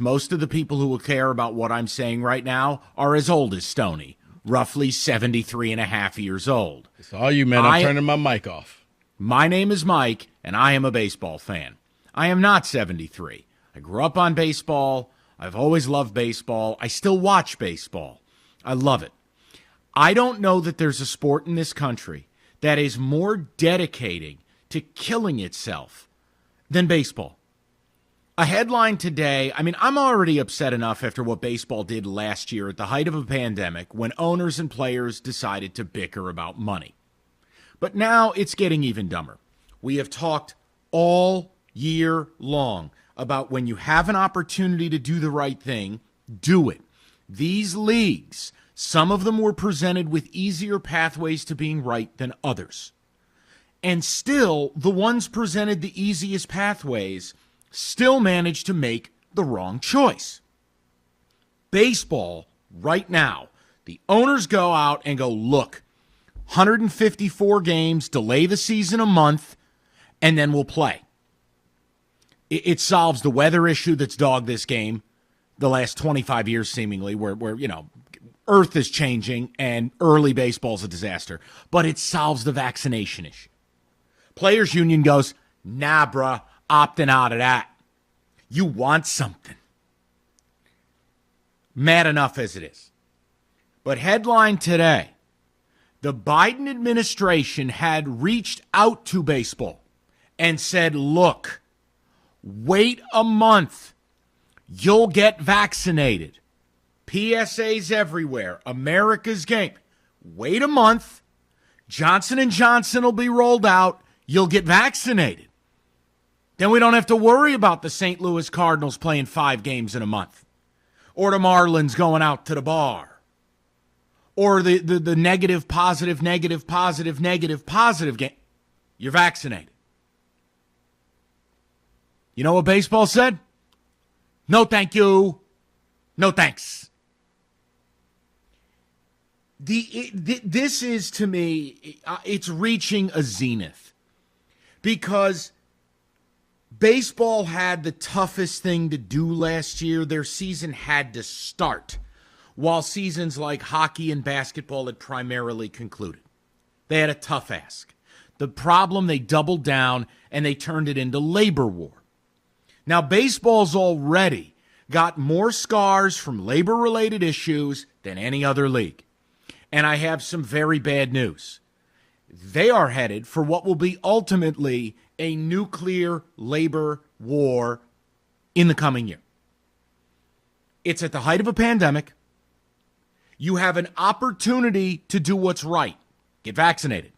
most of the people who will care about what I'm saying right now are as old as Stoney, roughly 73 and a half years old. It's all you, man. I'm turning my mic off. My name is Mike, and I am a baseball fan. I am not 73. I grew up on baseball. I've always loved baseball. I still watch baseball. I love it. I don't know that there's a sport in this country that is more dedicating to killing itself than baseball. A headline today, I mean, I'm already upset enough after what baseball did last year at the height of a pandemic when owners and players decided to bicker about money. But now it's getting even dumber. We have talked all year long about when you have an opportunity to do the right thing, do it. These leagues, some of them were presented with easier pathways to being right than others. And still, the ones presented the easiest pathways still managed to make the wrong choice. Baseball, right now, the owners go out and go, look, 154 games, delay the season a month, and then we'll play. It solves the weather issue that's dogged this game the last 25 years, seemingly, where you know, Earth is changing and early baseball's a disaster. But it solves the vaccination issue. Players Union goes, nah, bruh, opting out of that. You want something. Mad enough as it is. But headline today, the Biden administration had reached out to baseball and said, look, wait a month. You'll get vaccinated. PSAs everywhere. America's game. Wait a month. Johnson & Johnson will be rolled out. You'll get vaccinated. Then we don't have to worry about the St. Louis Cardinals playing 5 games in a month. Or the Marlins going out to the bar. Or the negative, positive game. You're vaccinated. You know what baseball said? No, thank you. No, thanks. This is, to me, it's reaching a zenith. Because baseball had the toughest thing to do last year. Their season had to start, while seasons like hockey and basketball had primarily concluded. They had a tough ask. The problem, they doubled down, and they turned it into labor war. Now, baseball's already got more scars from labor-related issues than any other league. And I have some very bad news. They are headed for what will be ultimately a nuclear labor war in the coming year. It's at the height of a pandemic. You have an opportunity to do what's right. Get vaccinated.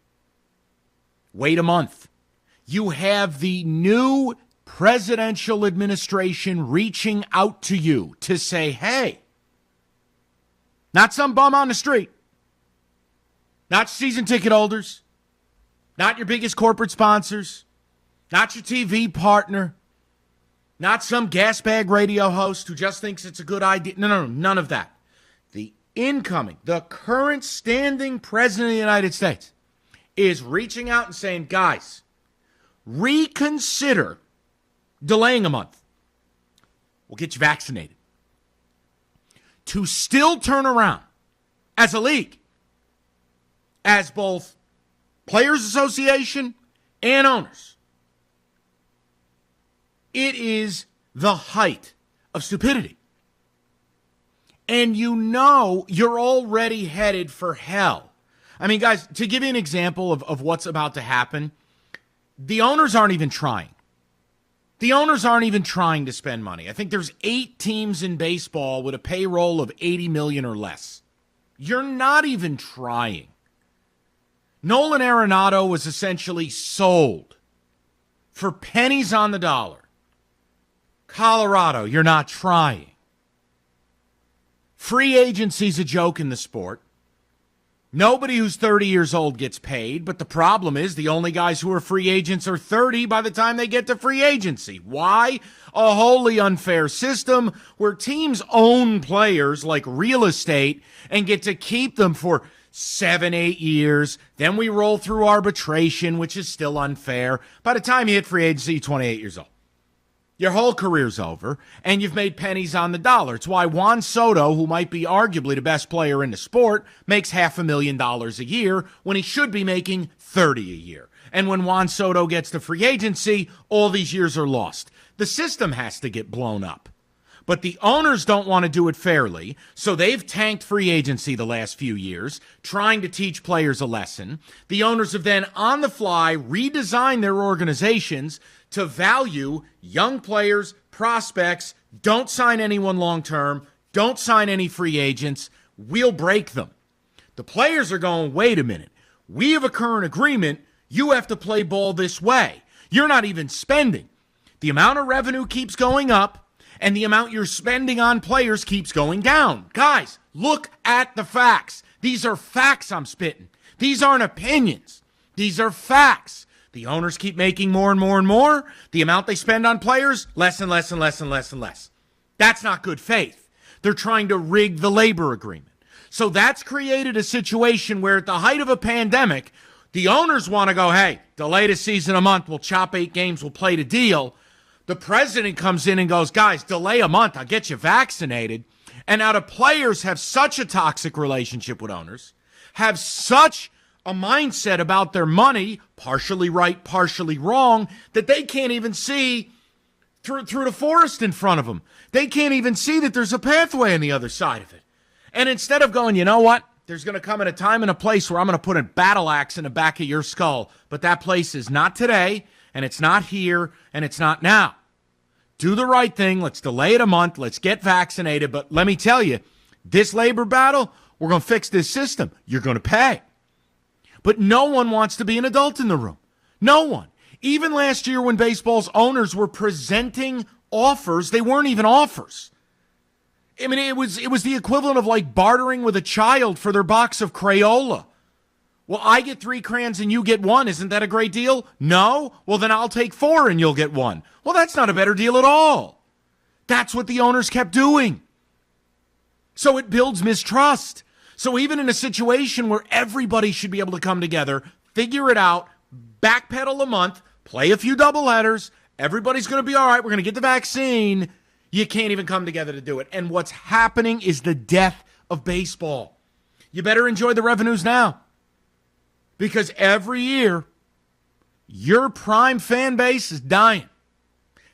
Wait a month. You have the new presidential administration reaching out to you to say, hey, not some bum on the street, not season ticket holders, not your biggest corporate sponsors, not your TV partner, not some gas bag radio host who just thinks it's a good idea. No, none of that. The current standing president of the United States is reaching out and saying, guys, reconsider delaying a month. We'll get you vaccinated. To still turn around as a league, as both Players Association and owners. It is the height of stupidity. And you know you're already headed for hell. I mean, guys, to give you an example of what's about to happen, the owners aren't even trying. The owners aren't even trying to spend money. I think there's 8 teams in baseball with a payroll of $80 million or less. You're not even trying. Nolan Arenado was essentially sold for pennies on the dollar. Colorado, you're not trying. Free agency's a joke in the sport. Nobody who's 30 years old gets paid, but the problem is the only guys who are free agents are 30 by the time they get to free agency. Why? A wholly unfair system where teams own players like real estate and get to keep them for 7-8 years. Then we roll through arbitration, which is still unfair. By the time you hit free agency, you're 28 years old. Your whole career's over, and you've made pennies on the dollar. It's why Juan Soto, who might be arguably the best player in the sport, makes $500,000 a year when he should be making $30 a year. And when Juan Soto gets to free agency, all these years are lost. The system has to get blown up. But the owners don't want to do it fairly, so they've tanked free agency the last few years, trying to teach players a lesson. The owners have then, on the fly, redesigned their organizations to value young players, prospects, don't sign anyone long-term, don't sign any free agents, we'll break them. The players are going, wait a minute, we have a current agreement, you have to play ball this way. You're not even spending. The amount of revenue keeps going up, and the amount you're spending on players keeps going down. Guys, look at the facts. These are facts I'm spitting. These aren't opinions. These are facts. The owners keep making more and more and more. The amount they spend on players, less and less and less and less and less. That's not good faith. They're trying to rig the labor agreement. So that's created a situation where at the height of a pandemic, the owners want to go, hey, delay the season a month. We'll chop 8 games. We'll play the deal. The president comes in and goes, guys, delay a month. I'll get you vaccinated. And now the players have such a toxic relationship with owners, have such a mindset about their money, partially right, partially wrong, that they can't even see through the forest in front of them. They can't even see that there's a pathway on the other side of it. And instead of going, you know what? There's going to come in a time and a place where I'm going to put a battle axe in the back of your skull. But that place is not today, and it's not here, and it's not now. Do the right thing. Let's delay it a month. Let's get vaccinated. But let me tell you, this labor battle, we're going to fix this system. You're going to pay. But no one wants to be an adult in the room. No one. Even last year when baseball's owners were presenting offers, they weren't even offers. I mean, it was the equivalent of like bartering with a child for their box of Crayola. Well, I get 3 crayons and you get 1. Isn't that a great deal? No? Well, then I'll take 4 and you'll get 1. Well, that's not a better deal at all. That's what the owners kept doing. So it builds mistrust. So even in a situation where everybody should be able to come together, figure it out, backpedal a month, play a few doubleheaders, everybody's going to be all right, we're going to get the vaccine, you can't even come together to do it. And what's happening is the death of baseball. You better enjoy the revenues now. Because every year, your prime fan base is dying.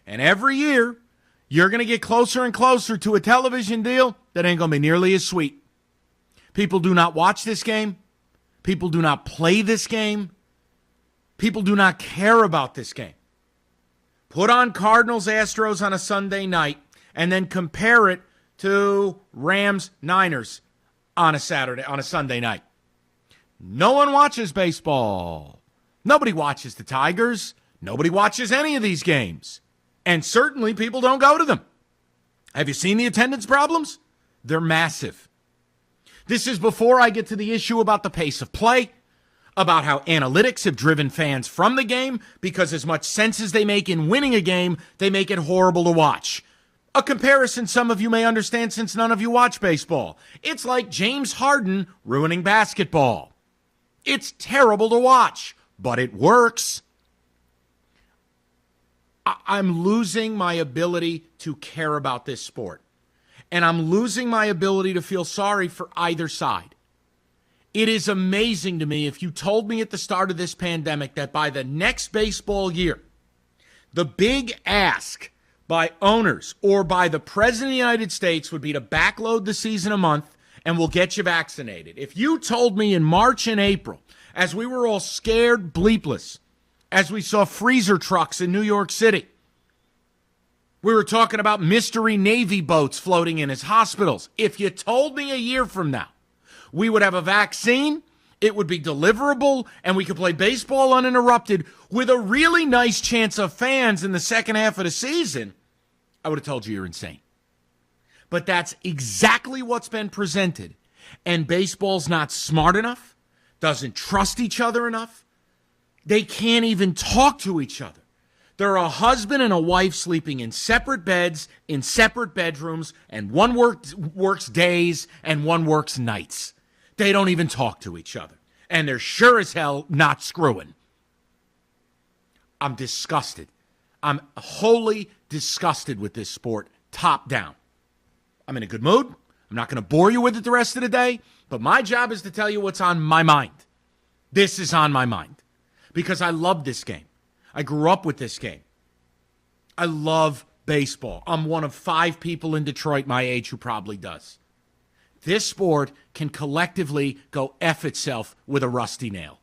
And every year, you're going to get closer and closer to a television deal that ain't going to be nearly as sweet. People do not watch this game. People do not play this game. People do not care about this game. Put on Cardinals-Astros on a Sunday night and then compare it to Rams-Niners on a Sunday night. No one watches baseball. Nobody watches the Tigers. Nobody watches any of these games. And certainly people don't go to them. Have you seen the attendance problems? They're massive. This is before I get to the issue about the pace of play, about how analytics have driven fans from the game because as much sense as they make in winning a game, they make it horrible to watch. A comparison some of you may understand since none of you watch baseball. It's like James Harden ruining basketball. It's terrible to watch, but it works. I'm losing my ability to care about this sport. And I'm losing my ability to feel sorry for either side. It is amazing to me if you told me at the start of this pandemic that by the next baseball year, the big ask by owners or by the President of the United States would be to backload the season a month and we'll get you vaccinated. If you told me in March and April, as we were all scared bleepless, as we saw freezer trucks in New York City, we were talking about mystery Navy boats floating in as hospitals. If you told me a year from now we would have a vaccine, it would be deliverable, and we could play baseball uninterrupted with a really nice chance of fans in the second half of the season, I would have told you you're insane. But that's exactly what's been presented. And baseball's not smart enough, doesn't trust each other enough. They can't even talk to each other. They're a husband and a wife sleeping in separate beds, in separate bedrooms, and one works days and one works nights. They don't even talk to each other. And they're sure as hell not screwing. I'm disgusted. I'm wholly disgusted with this sport, top down. I'm in a good mood. I'm not going to bore you with it the rest of the day, but my job is to tell you what's on my mind. This is on my mind because I love this game. I grew up with this game. I love baseball. I'm one of 5 people in Detroit my age who probably does. This sport can collectively go F itself with a rusty nail.